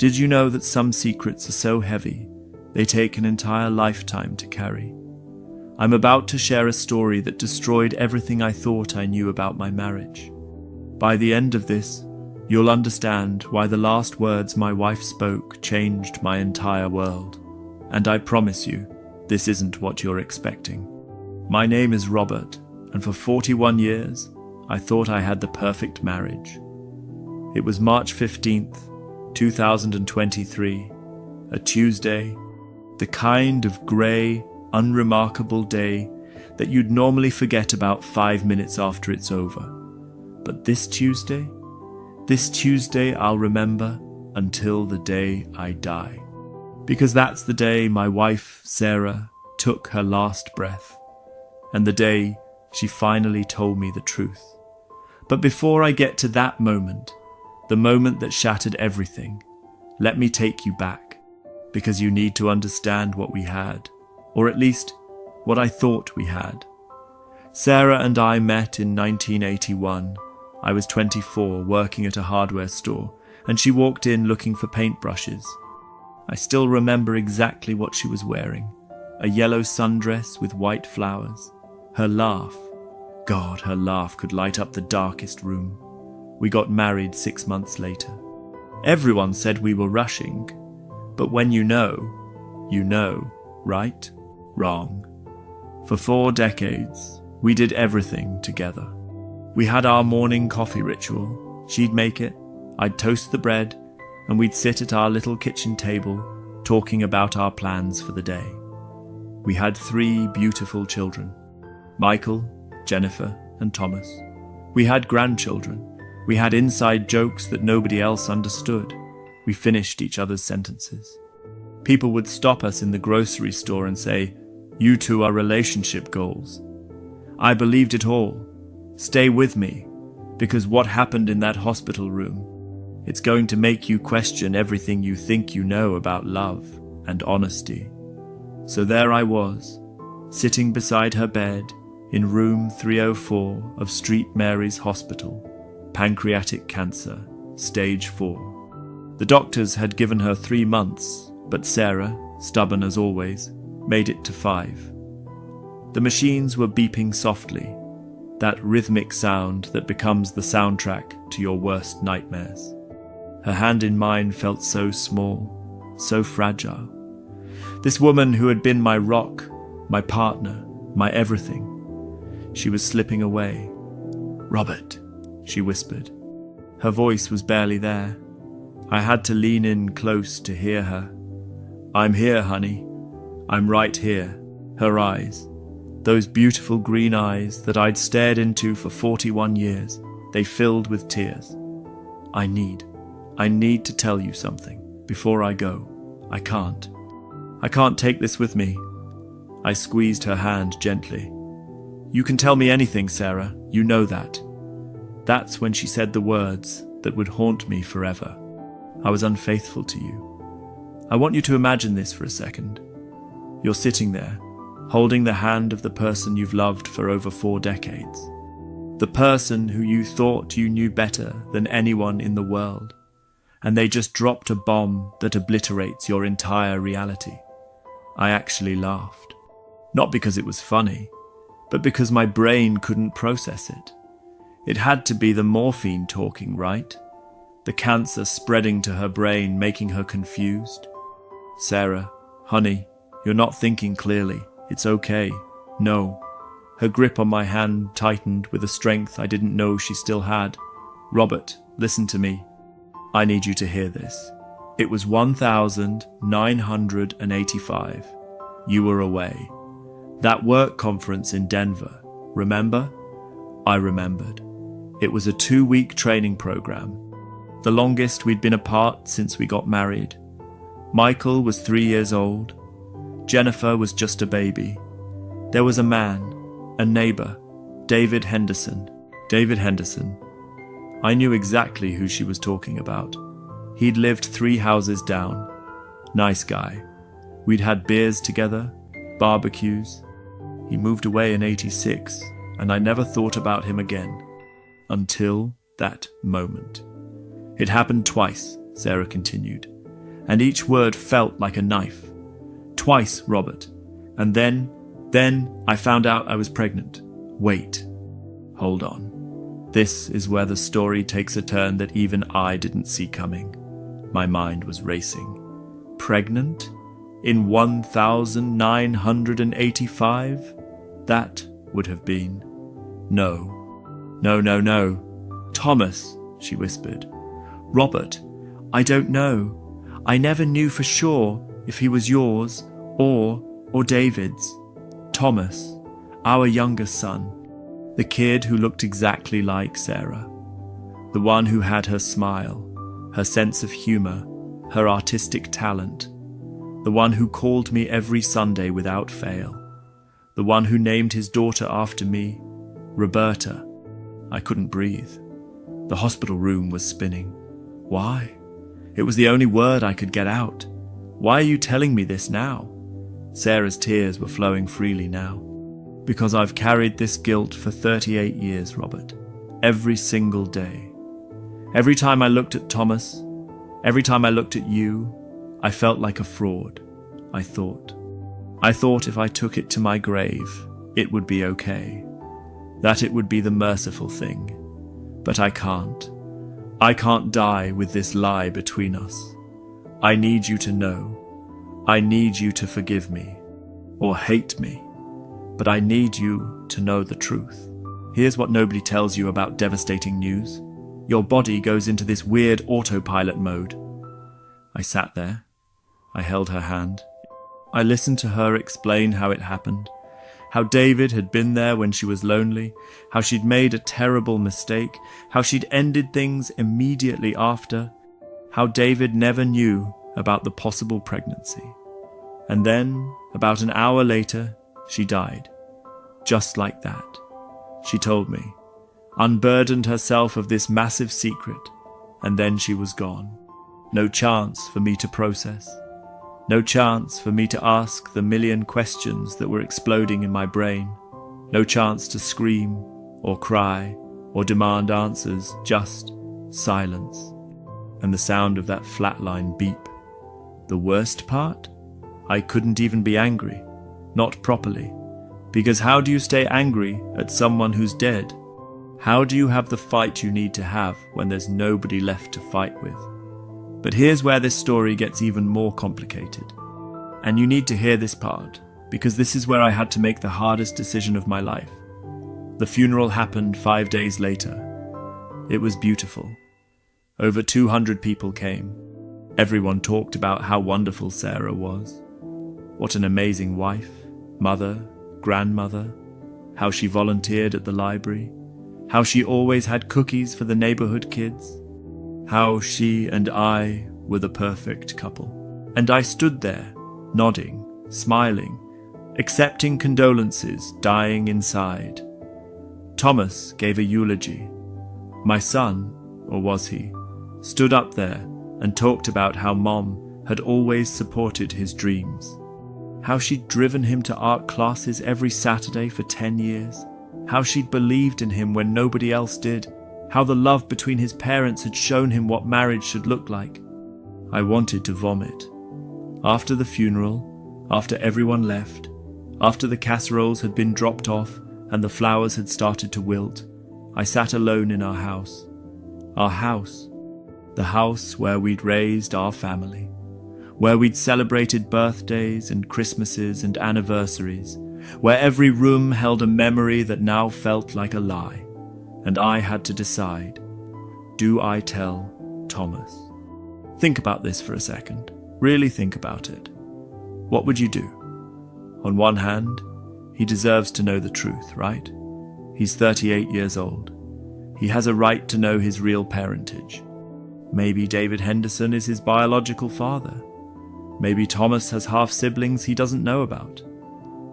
Did you know that some secrets are so heavy, they take an entire lifetime to carry? I'm about to share a story that destroyed everything I thought I knew about my marriage. By the end of this, you'll understand why the last words my wife spoke changed my entire world. And I promise you, this isn't what you're expecting. My name is Robert, and for 41 years, I thought I had the perfect marriage. It was March 15th, 2023, a Tuesday, the kind of grey, unremarkable day that you'd normally forget about 5 minutes after it's over. But this Tuesday I'll remember until the day I die. Because that's the day my wife, Sarah, took her last breath, and the day she finally told me the truth. But before I get to that moment, the moment that shattered everything, let me take you back, because you need to understand what we had, or at least what I thought we had. Sarah and I met in 1981. I was 24, working at a hardware store, and she walked in looking for paintbrushes. I still remember exactly what she was wearing, a yellow sundress with white flowers. Her laugh, God, her laugh could light up the darkest room. We got married 6 months later. Everyone said we were rushing, but when you know, right? Wrong. For 4 decades, we did everything together. We had our morning coffee ritual. She'd make it, I'd toast the bread, and we'd sit at our little kitchen table talking about our plans for the day. We had 3 beautiful children, Michael, Jennifer, and Thomas. We had grandchildren. We had inside jokes that nobody else understood. We finished each other's sentences. People would stop us in the grocery store and say, "You two are relationship goals." I believed it all. Stay with me, because what happened in that hospital room, it's going to make you question everything you think you know about love and honesty. So there I was, sitting beside her bed in room 304 of St. Mary's Hospital, pancreatic cancer, stage 4. The doctors had given her 3 months, but Sarah, stubborn as always, made it to 5. The machines were beeping softly, that rhythmic sound that becomes the soundtrack to your worst nightmares. Her hand in mine felt so small, so fragile. This woman who had been my rock, my partner, my everything. She was slipping away. "Robert," she whispered. Her voice was barely there. I had to lean in close to hear her. "I'm here, honey. I'm right here." Her eyes, those beautiful green eyes that I'd stared into for 41 years, they filled with tears. I need to tell you something before I go. I can't take this with me." I squeezed her hand gently. "You can tell me anything, Sarah. You know that." That's when she said the words that would haunt me forever. "I was unfaithful to you." I want you to imagine this for a second. You're sitting there, holding the hand of the person you've loved for over 4 decades. The person who you thought you knew better than anyone in the world. And they just dropped a bomb that obliterates your entire reality. I actually laughed. Not because it was funny, but because my brain couldn't process it. It had to be the morphine talking, right? The cancer spreading to her brain, making her confused. "Sarah, honey, you're not thinking clearly. It's okay. No." Her grip on my hand tightened with a strength I didn't know she still had. "Robert, listen to me. I need you to hear this. It was 1985. You were away. That work conference in Denver. Remember?" I remembered. It was a 2-week training program. The longest we'd been apart since we got married. Michael was 3 years old. Jennifer was just a baby. There was a man, a neighbor, David Henderson. I knew exactly who she was talking about. He'd lived 3 houses down. Nice guy. We'd had beers together, barbecues. He moved away in 86, and I never thought about him again. Until that moment. It happened twice, Sarah continued. and each word felt like a knife. Twice, Robert. And then I found out I was pregnant. Wait. Hold on. This is where the story takes a turn that even I didn't see coming. My mind was racing. Pregnant? In 1985? That would have been. No. Thomas, she whispered. Robert, I don't know. I never knew for sure if he was yours or David's. Thomas, our youngest son, the kid who looked exactly like Sarah, the one who had her smile, her sense of humor, her artistic talent, the one who called me every Sunday without fail, the one who named his daughter after me, Roberta. I couldn't breathe. The hospital room was spinning. Why? It was the only word I could get out. Why are you telling me this now? Sarah's tears were flowing freely now. Because I've carried this guilt for 38 years, Robert. Every single day. Every time I looked at Thomas, every time I looked at you, I felt like a fraud, I thought. I thought if I took it to my grave, it would be okay. That it would be the merciful thing. But I can't. I can't die with this lie between us. I need you to know. I need you to forgive me. Or hate me. But I need you to know the truth. Here's what nobody tells you about devastating news. Your body goes into this weird autopilot mode. I sat there. I held her hand. I listened to her explain how it happened. How David had been there when she was lonely, how she'd made a terrible mistake, how she'd ended things immediately after, how David never knew about the possible pregnancy. And then, about an hour later, she died. Just like that. She told me, unburdened herself of this massive secret, and then she was gone. No chance for me to process. No chance for me to ask the million questions that were exploding in my brain. No chance to scream or cry or demand answers, just silence. And the sound of that flatline beep. The worst part? I couldn't even be angry. Not properly. Because how do you stay angry at someone who's dead? How do you have the fight you need to have when there's nobody left to fight with? But here's where this story gets even more complicated. And you need to hear this part, because this is where I had to make the hardest decision of my life. The funeral happened 5 days later. It was beautiful. Over 200 people came. Everyone talked about how wonderful Sarah was. What an amazing wife, mother, grandmother, how she volunteered at the library, how she always had cookies for the neighborhood kids, how she and I were the perfect couple. And I stood there, nodding, smiling, accepting condolences dying inside. Thomas gave a eulogy. My son, or was he, stood up there and talked about how Mom had always supported his dreams, how she'd driven him to art classes every Saturday for 10 years, how she'd believed in him when nobody else did, how the love between his parents had shown him what marriage should look like. I wanted to vomit. After the funeral, after everyone left, after the casseroles had been dropped off and the flowers had started to wilt, I sat alone in our house. Our house. The house where we'd raised our family. Where we'd celebrated birthdays and Christmases and anniversaries. Where every room held a memory that now felt like a lie. And I had to decide, do I tell Thomas? Think about this for a second. Really think about it. What would you do? On one hand, he deserves to know the truth, right? He's 38 years old. He has a right to know his real parentage. Maybe David Henderson is his biological father. Maybe Thomas has half-siblings he doesn't know about.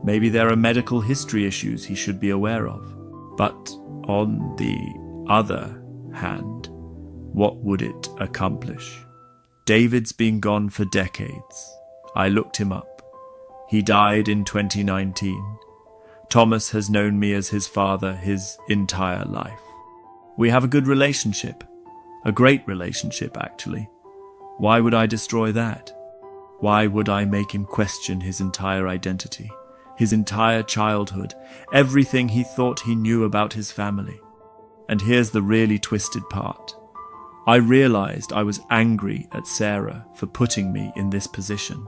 Maybe there are medical history issues he should be aware of. But on the other hand, what would it accomplish? David's been gone for decades. I looked him up. He died in 2019. Thomas has known me as his father his entire life. We have a good relationship. A great relationship, actually. Why would I destroy that? Why would I make him question his entire identity, his entire childhood, everything he thought he knew about his family? And here's the really twisted part. I realized I was angry at Sarah for putting me in this position.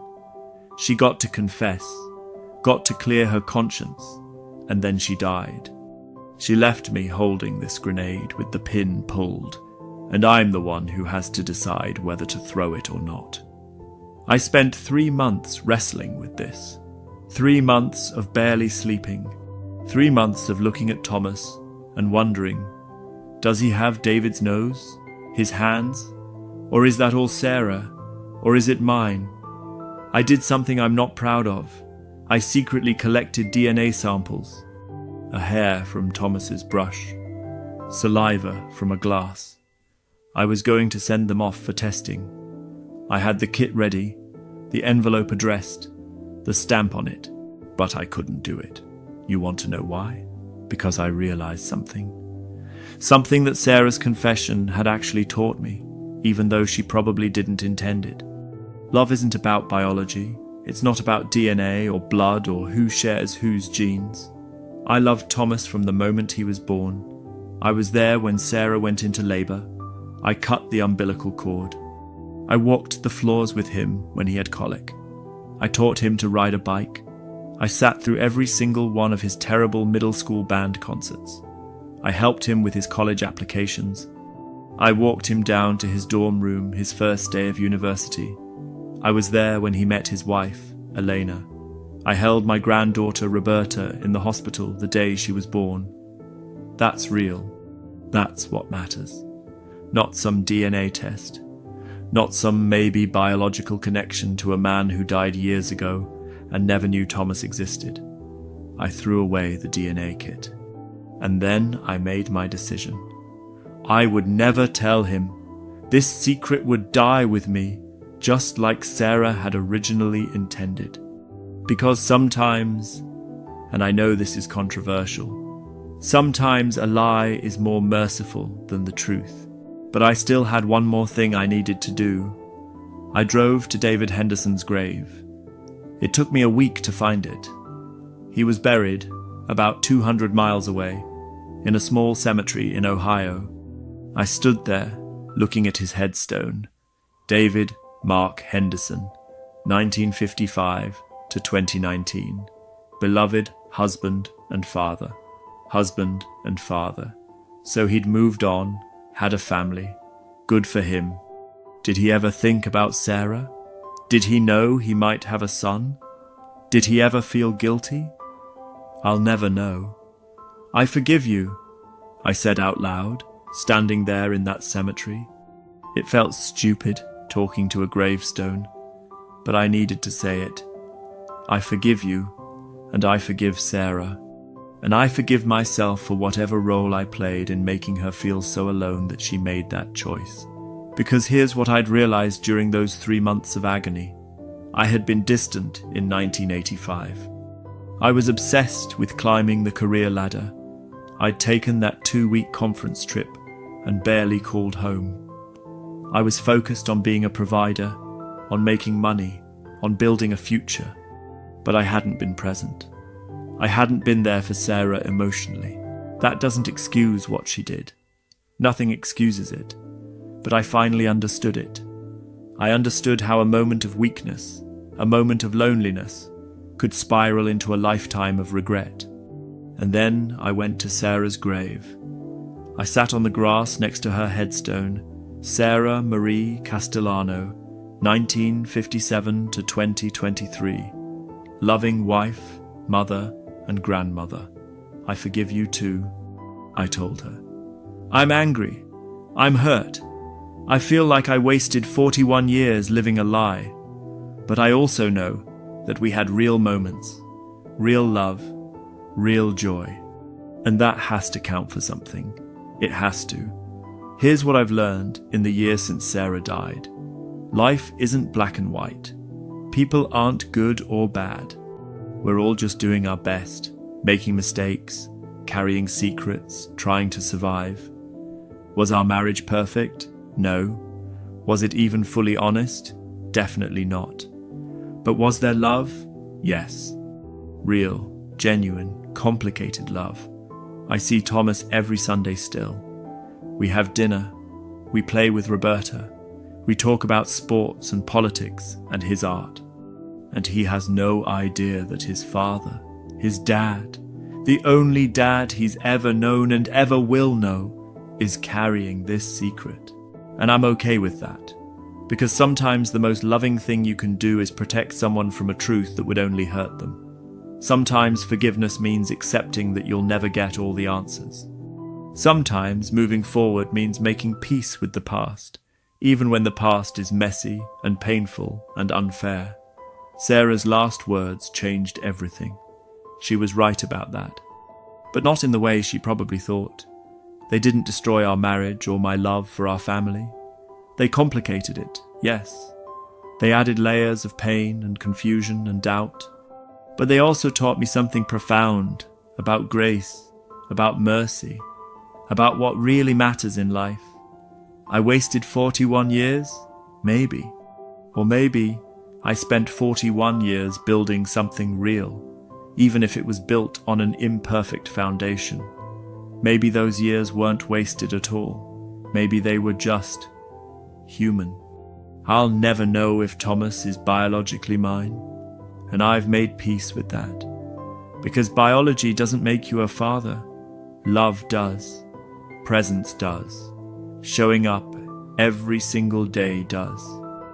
She got to confess, got to clear her conscience, and then she died. She left me holding this grenade with the pin pulled, and I'm the one who has to decide whether to throw it or not. I spent 3 months wrestling with this. 3 months of barely sleeping. 3 months of looking at Thomas and wondering, does he have David's nose? His hands? Or is that all Sarah? Or is it mine? I did something I'm not proud of. I secretly collected DNA samples. A hair from Thomas's brush. Saliva from a glass. I was going to send them off for testing. I had the kit ready, the envelope addressed, the stamp on it, but I couldn't do it. You want to know why? Because I realized something. Something that Sarah's confession had actually taught me, even though she probably didn't intend it. Love isn't about biology. It's not about DNA or blood or who shares whose genes. I loved Thomas from the moment he was born. I was there when Sarah went into labor. I cut the umbilical cord. I walked the floors with him when he had colic. I taught him to ride a bike. I sat through every single one of his terrible middle school band concerts. I helped him with his college applications. I walked him down to his dorm room his first day of university. I was there when he met his wife, Elena. I held my granddaughter Roberta in the hospital the day she was born. That's real. That's what matters. Not some DNA test. Not some maybe biological connection to a man who died years ago and never knew Thomas existed. I threw away the DNA kit. And then I made my decision. I would never tell him. This secret would die with me, just like Sarah had originally intended. Because sometimes, and I know this is controversial, sometimes a lie is more merciful than the truth. But I still had one more thing I needed to do. I drove to David Henderson's grave. It took me a week to find it. He was buried about 200 miles away, in a small cemetery in Ohio. I stood there, looking at his headstone. David Mark Henderson, 1955 to 2019. Beloved husband and father. Husband and father. So he'd moved on, had a family. Good for him. Did he ever think about Sarah? Did he know he might have a son? Did he ever feel guilty? I'll never know. I forgive you, I said out loud, standing there in that cemetery. It felt stupid talking to a gravestone, but I needed to say it. I forgive you, and I forgive Sarah, and I forgive myself for whatever role I played in making her feel so alone that she made that choice. Because here's what I'd realized during those 3 months of agony. I had been distant in 1985. I was obsessed with climbing the career ladder. I'd taken that 2-week conference trip and barely called home. I was focused on being a provider, on making money, on building a future, but I hadn't been present. I hadn't been there for Sarah emotionally. That doesn't excuse what she did. Nothing excuses it. But I finally understood it. I understood how a moment of weakness, a moment of loneliness, could spiral into a lifetime of regret. And then I went to Sarah's grave. I sat on the grass next to her headstone, Sarah Marie Castellano, 1957 to 2023. Loving wife, mother, and grandmother. I forgive you too, I told her. I'm angry. I'm hurt. I feel like I wasted 41 years living a lie. But I also know that we had real moments, real love, real joy. And that has to count for something. It has to. Here's what I've learned in the year since Sarah died. Life isn't black and white. People aren't good or bad. We're all just doing our best, making mistakes, carrying secrets, trying to survive. Was our marriage perfect? No. Was it even fully honest? Definitely not. But was there love? Yes. Real, genuine, complicated love. I see Thomas every Sunday still. We have dinner. We play with Roberta. We talk about sports and politics and his art. And he has no idea that his father, his dad, the only dad he's ever known and ever will know, is carrying this secret. And I'm okay with that, because sometimes the most loving thing you can do is protect someone from a truth that would only hurt them. Sometimes forgiveness means accepting that you'll never get all the answers. Sometimes moving forward means making peace with the past, even when the past is messy and painful and unfair. Sarah's last words changed everything. She was right about that, but not in the way she probably thought. They didn't destroy our marriage or my love for our family. They complicated it, yes. They added layers of pain and confusion and doubt. But they also taught me something profound about grace, about mercy, about what really matters in life. I wasted 41 years? Maybe. Or maybe I spent 41 years building something real, even if it was built on an imperfect foundation. Maybe those years weren't wasted at all. Maybe they were just human. I'll never know if Thomas is biologically mine, and I've made peace with that. Because biology doesn't make you a father. Love does. Presence does. Showing up every single day does.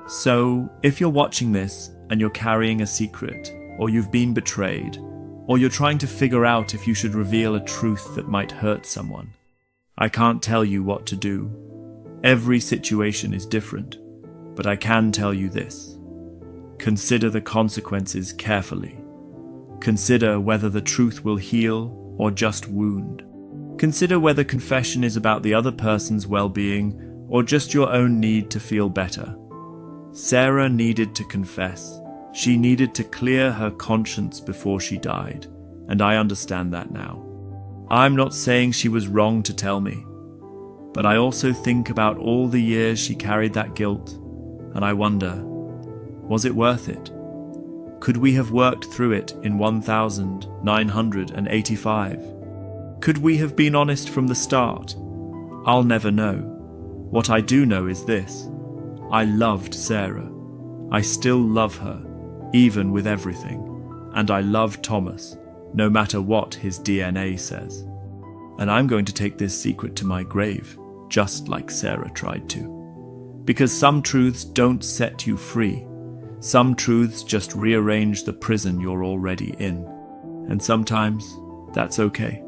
So, if you're watching this and you're carrying a secret, or you've been betrayed, or you're trying to figure out if you should reveal a truth that might hurt someone, I can't tell you what to do. Every situation is different, but I can tell you this. Consider the consequences carefully. Consider whether the truth will heal or just wound. Consider whether confession is about the other person's well-being or just your own need to feel better. Sarah needed to confess. She needed to clear her conscience before she died, and I understand that now. I'm not saying she was wrong to tell me, but I also think about all the years she carried that guilt, and I wonder, was it worth it? Could we have worked through it in 1985? Could we have been honest from the start? I'll never know. What I do know is this. I loved Sarah. I still love her, even with everything. And I love Thomas, no matter what his DNA says. And I'm going to take this secret to my grave, just like Sarah tried to. Because some truths don't set you free. Some truths just rearrange the prison you're already in. And sometimes that's okay.